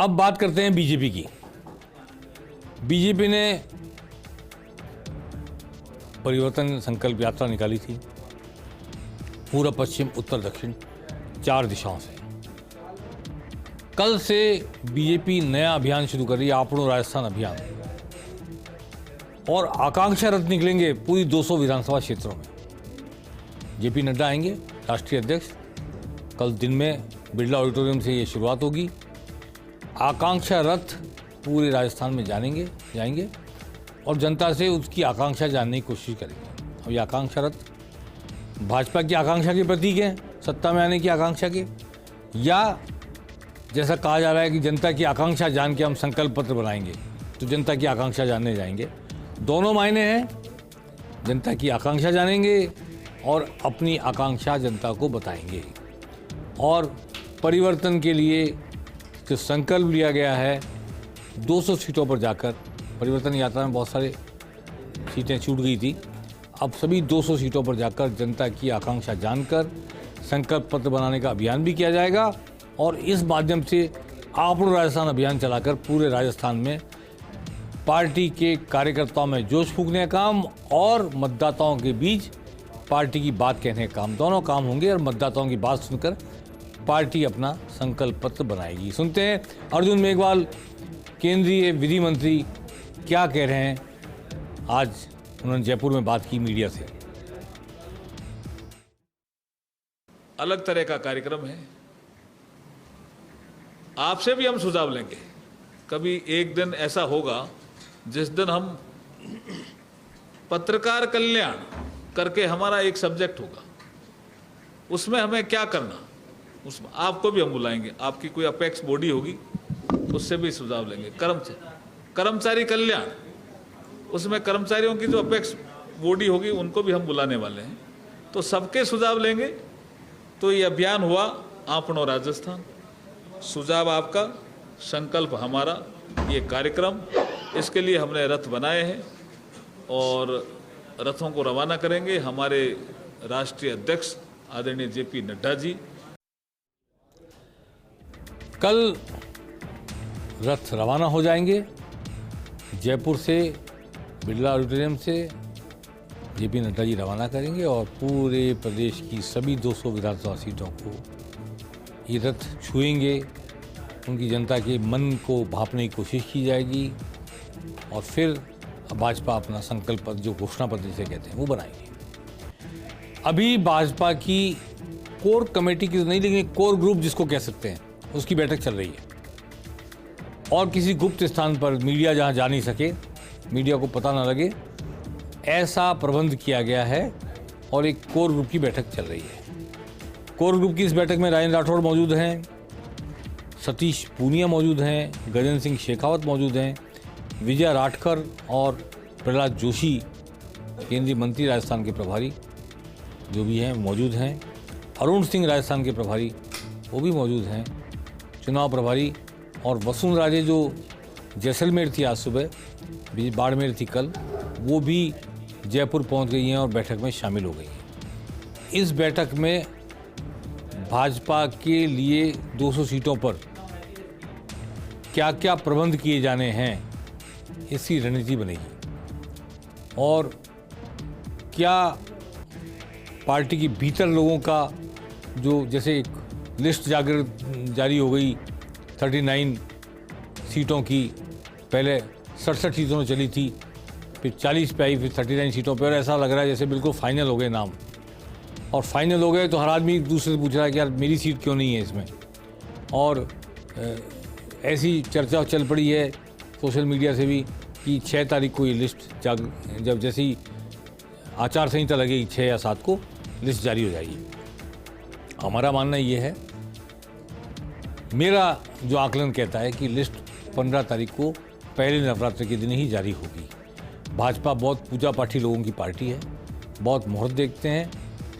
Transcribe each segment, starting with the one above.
अब बात करते हैं बीजेपी की। बीजेपी ने परिवर्तन संकल्प यात्रा निकाली थी, पूर्व पश्चिम उत्तर दक्षिण 4 दिशाओं से। कल से बीजेपी नया अभियान शुरू कर रही है, आपनो राजस्थान अभियान, और आकांक्षा रथ निकलेंगे पूरी 200 विधानसभा क्षेत्रों में। जेपी नड्डा आएंगे, राष्ट्रीय अध्यक्ष। कल दिन में बिरला ऑडिटोरियम से ये शुरुआत होगी। आकांक्षा रथ पूरे राजस्थान में जाएंगे और जनता से उसकी आकांक्षा जानने की कोशिश करेंगे। और ये आकांक्षा रथ भाजपा की आकांक्षा के प्रतीक है, सत्ता में आने की आकांक्षा के, या जैसा कहा जा रहा है कि जनता की आकांक्षा जान के हम संकल्प पत्र बनाएंगे, तो जनता की आकांक्षा जानने जाएंगे। दोनों मायने हैं, जनता की आकांक्षा जानेंगे और अपनी आकांक्षा जनता को बताएंगे। और परिवर्तन के लिए जो संकल्प लिया गया है, 200 सीटों पर जाकर, परिवर्तन यात्रा में बहुत सारे सीटें छूट गई थी, अब सभी 200 सीटों पर जाकर जनता की आकांक्षा जानकर संकल्प पत्र बनाने का अभियान भी किया जाएगा। और इस माध्यम से आपनो राजस्थान अभियान चलाकर पूरे राजस्थान में पार्टी के कार्यकर्ताओं में जोश फूंकने का काम और मतदाताओं के बीच पार्टी की बात कहने का काम, दोनों काम होंगे। और मतदाताओं की बात सुनकर पार्टी अपना संकल्प पत्र बनाएगी। सुनते हैं अर्जुन मेघवाल, केंद्रीय विधि मंत्री, क्या कह रहे हैं। आज उन्होंने जयपुर में बात की मीडिया से। अलग तरह का कार्यक्रम है, आपसे भी हम सुझाव लेंगे। कभी एक दिन ऐसा होगा जिस दिन हम पत्रकार कल्याण करके हमारा एक सब्जेक्ट होगा, उसमें हमें क्या करना, उसमें आपको भी हम बुलाएंगे। आपकी कोई अपेक्स बॉडी होगी, उससे भी सुझाव लेंगे। कर्मचारी कल्याण, उसमें कर्मचारियों की जो अपेक्स बॉडी होगी उनको भी हम बुलाने वाले हैं। तो सबके सुझाव लेंगे। तो ये अभियान हुआ आपनो राजस्थान, सुझाव आपका, संकल्प हमारा, ये कार्यक्रम, इसके लिए हमने रथ बनाए हैं और रथों को रवाना करेंगे हमारे राष्ट्रीय अध्यक्ष आदरणीय जेपी नड्डा जी। कल रथ रवाना हो जाएंगे जयपुर से, बिरला ऑडिटोरियम से जेपी नड्डा जी रवाना करेंगे और पूरे प्रदेश की सभी 200 विधानसभा सीटों को ये रथ छुएंगे। उनकी जनता के मन को भांपने की कोशिश की जाएगी और फिर भाजपा अपना संकल्प पत्र, जो घोषणा पत्र जिसे कहते हैं, वो बनाएंगे। अभी भाजपा की कोर कमेटी की नहीं, लेकिन कोर ग्रुप जिसको कह सकते हैं, उसकी बैठक चल रही है। और किसी गुप्त स्थान पर मीडिया जहां जा नहीं सके, मीडिया को पता ना लगे, ऐसा प्रबंध किया गया है और एक कोर ग्रुप की बैठक चल रही है। कोर ग्रुप की इस बैठक में राजेंद्र राठौड़ मौजूद हैं, सतीश पूनिया मौजूद हैं, गजेंद्र सिंह शेखावत मौजूद हैं, विजय राठकर और प्रहलाद जोशी, केंद्रीय मंत्री राजस्थान के प्रभारी जो भी हैं मौजूद हैं, अरुण सिंह राजस्थान के प्रभारी वो भी मौजूद हैं, चुनाव प्रभारी, और वसुंधरा राजे जो जैसलमेर थी आज सुबह, बाड़मेर थी कल, वो भी जयपुर पहुंच गई हैं और बैठक में शामिल हो गई हैं। इस बैठक में भाजपा के लिए 200 सीटों पर क्या क्या प्रबंध किए जाने हैं, इसकी रणनीति बनेगी। और क्या पार्टी के भीतर लोगों का, जो जैसे एक लिस्ट जारी हो गई 39 सीटों की, पहले 67 सीटों में चली थी, फिर 40 पे आई, फिर 39 सीटों पर, और ऐसा लग रहा है जैसे बिल्कुल फाइनल हो गए नाम। और फाइनल हो गए तो हर आदमी एक दूसरे से पूछ रहा है कि यार मेरी सीट क्यों नहीं है इसमें। और ऐसी चर्चा चल पड़ी है सोशल मीडिया से भी कि 6 तारीख को ये लिस्ट जब जैसे ही आचार संहिता लगेगी 6 या 7 को लिस्ट जारी हो जाएगी। हमारा मानना ये है, मेरा जो आकलन कहता है कि लिस्ट 15 तारीख को पहले नवरात्र के दिन ही जारी होगी। भाजपा बहुत पूजा पाठी लोगों की पार्टी है, बहुत मुहूर्त देखते हैं।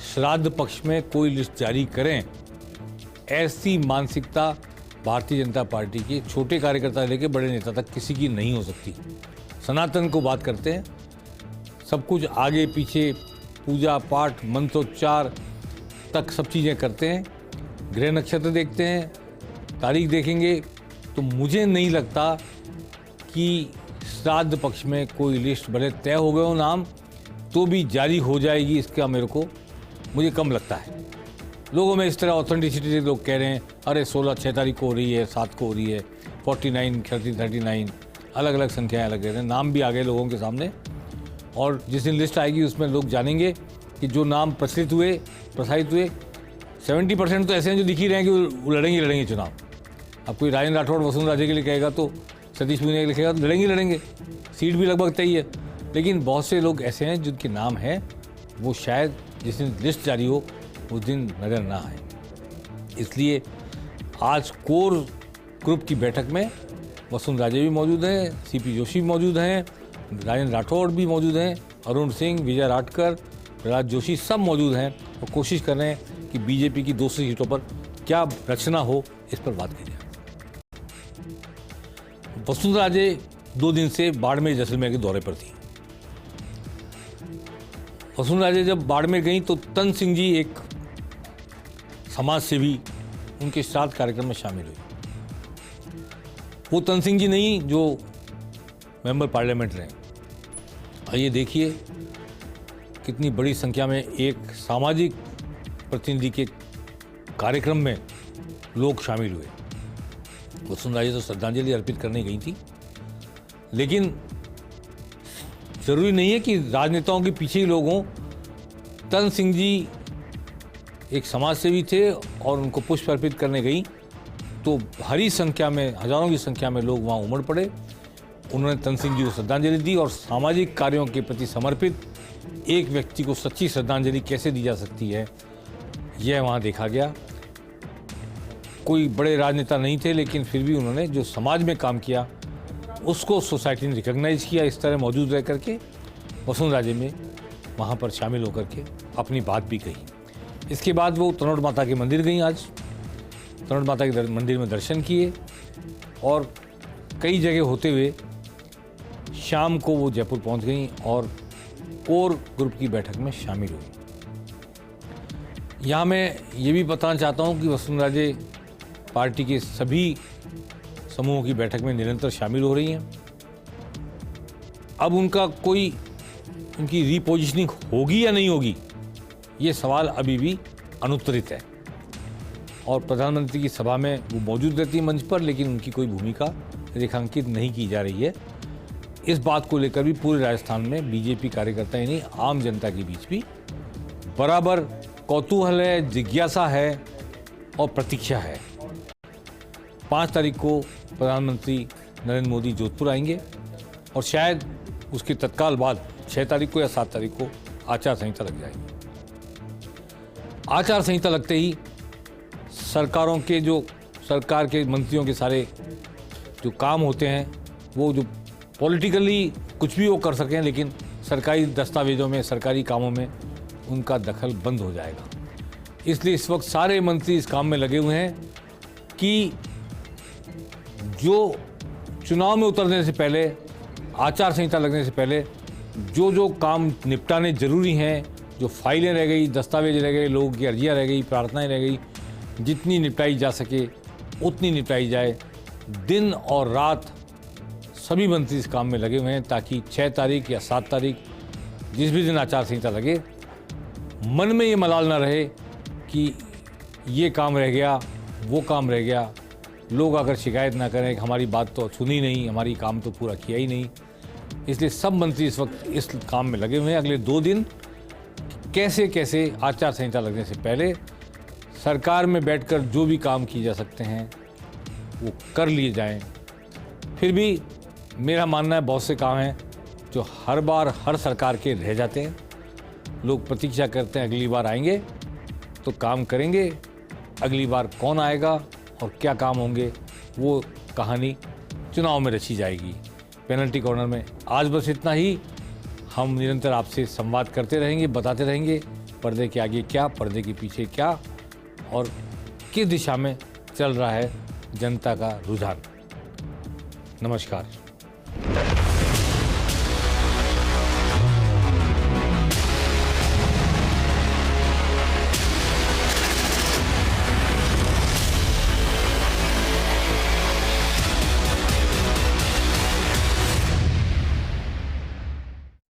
श्राद्ध पक्ष में कोई लिस्ट जारी करें, ऐसी मानसिकता भारतीय जनता पार्टी के छोटे कार्यकर्ता लेकर बड़े नेता तक किसी की नहीं हो सकती। सनातन को बात करते हैं, सब कुछ आगे पीछे, पूजा पाठ मंत्रोच्चार तक सब चीज़ें करते हैं। ग्रह नक्षत्र देखते हैं, तारीख देखेंगे, तो मुझे नहीं लगता कि श्राद्ध पक्ष में कोई लिस्ट भले तय हो गए हो नाम तो भी जारी हो जाएगी, इसका मुझे कम लगता है। लोगों में इस तरह ऑथेंटिसिटी से लोग कह रहे हैं अरे 6 तारीख को हो रही है, 7 को हो रही है, 49, 39 अलग अलग संख्याएं अलग रहे हैं, नाम भी आ गए लोगों के सामने। और जिस दिन लिस्ट आएगी उसमें लोग जानेंगे कि जो नाम प्रसारित हुए 70% तो ऐसे हैं जो दिख ही रहे हैं कि वो लड़ेंगे चुनाव। अब कोई राजेंद्र राठौड़ वसुंधरा राजे के लिए कहेगा तो सतीश पूनिया के लिए कहेगा तो लड़ेंगे, सीट भी लगभग तय है। लेकिन बहुत से लोग ऐसे हैं जिनके नाम हैं वो शायद जिस दिन लिस्ट जारी हो उस दिन नजर ना आए। इसलिए आज कोर ग्रुप की बैठक में वसुंधरा राजे भी मौजूद हैं, सीपी जोशी भी मौजूद हैं, राजेंद्र राठौड़ भी मौजूद हैं, अरुण सिंह, विजय राटकर, प्रहलाद जोशी सब मौजूद हैं और कोशिश कर रहे हैं कि बीजेपी की 200 सीटों पर क्या रचना हो, इस पर बात की जाए। वसुंधरा राजे 2 दिन से बाड़मेर जैसलमेर के दौरे पर थी। वसुंधरा राजे जब बाड़मेर गई तो तन सिंह जी एक समाज सेवी उनके श्राद्ध कार्यक्रम में शामिल हुई। वो तन सिंह जी नहीं जो मेंबर पार्लियामेंट रहे। आइए देखिए कितनी बड़ी संख्या में एक सामाजिक प्रतिनिधि के कार्यक्रम में लोग शामिल हुए। वसुंधरा राजे तो श्रद्धांजलि अर्पित करने गई थी, लेकिन जरूरी नहीं है कि राजनेताओं के पीछे ही लोग हों। तन सिंह जी एक समाज सेवी थे और उनको पुष्प अर्पित करने गई तो भारी संख्या में, हजारों की संख्या में लोग वहाँ उमड़ पड़े। उन्होंने तन सिंह जी को श्रद्धांजलि दी और सामाजिक कार्यों के प्रति समर्पित एक व्यक्ति को सच्ची श्रद्धांजलि कैसे दी जा सकती है, यह वहाँ देखा गया। कोई बड़े राजनेता नहीं थे, लेकिन फिर भी उन्होंने जो समाज में काम किया उसको सोसाइटी ने रिकॉग्नाइज किया। इस तरह मौजूद रह करके वसुंधरा राजे में वहाँ पर शामिल होकर के अपनी बात भी कही। इसके बाद वो तनोट माता के मंदिर गई। आज तनोट माता के मंदिर में दर्शन किए और कई जगह होते हुए शाम को वो जयपुर पहुँच गई और कोर ग्रुप की बैठक में शामिल हुई। यहाँ मैं ये भी बताना चाहता हूँ कि वसुंधरा राजे पार्टी के सभी समूहों की बैठक में निरंतर शामिल हो रही हैं। अब उनकी रीपोजिशनिंग होगी या नहीं होगी, ये सवाल अभी भी अनुत्तरित है। और प्रधानमंत्री की सभा में वो मौजूद रहती है मंच पर, लेकिन उनकी कोई भूमिका रेखांकित नहीं की जा रही है। इस बात को लेकर भी पूरे राजस्थान में बीजेपी कार्यकर्ता ही नहीं, आम जनता के बीच भी बराबर कौतूहल है, जिज्ञासा है और प्रतीक्षा है। 5 तारीख को प्रधानमंत्री नरेंद्र मोदी जोधपुर आएंगे और शायद उसके तत्काल बाद 6 तारीख को या 7 तारीख को आचार संहिता लग जाएगी। आचार संहिता लगते ही सरकार के मंत्रियों के सारे जो काम होते हैं, वो जो पॉलिटिकली कुछ भी वो कर सकें, लेकिन सरकारी दस्तावेजों में, सरकारी कामों में उनका दखल बंद हो जाएगा। इसलिए इस वक्त सारे मंत्री इस काम में लगे हुए हैं कि जो चुनाव में उतरने से पहले, आचार संहिता लगने से पहले जो काम निपटाने जरूरी हैं, जो फाइलें रह गई, दस्तावेज रह गए, लोगों की अर्जियाँ रह गई, प्रार्थनाएं रह गई, जितनी निपटाई जा सके उतनी निपटाई जाए। दिन और रात सभी मंत्री इस काम में लगे हुए हैं ताकि 6 तारीख या 7 तारीख जिस भी दिन आचार संहिता लगे, मन में ये मलाल ना रहे कि ये काम रह गया, वो काम रह गया। लोग अगर शिकायत ना करें कि हमारी बात तो सुनी नहीं, हमारी काम तो पूरा किया ही नहीं। इसलिए सब मंत्री इस वक्त इस काम में लगे हुए हैं। अगले 2 दिन कैसे आचार संहिता लगने से पहले सरकार में बैठकर जो भी काम किए जा सकते हैं वो कर लिए जाएं। फिर भी मेरा मानना है बहुत से काम हैं जो हर बार हर सरकार के रह जाते हैं। लोग प्रतीक्षा करते हैं अगली बार आएंगे तो काम करेंगे। अगली बार कौन आएगा और क्या काम होंगे, वो कहानी चुनाव में रची जाएगी। पेनल्टी कॉर्नर में आज बस इतना ही। हम निरंतर आपसे संवाद करते रहेंगे, बताते रहेंगे पर्दे के आगे क्या, पर्दे के पीछे क्या और किस दिशा में चल रहा है जनता का रुझान। नमस्कार।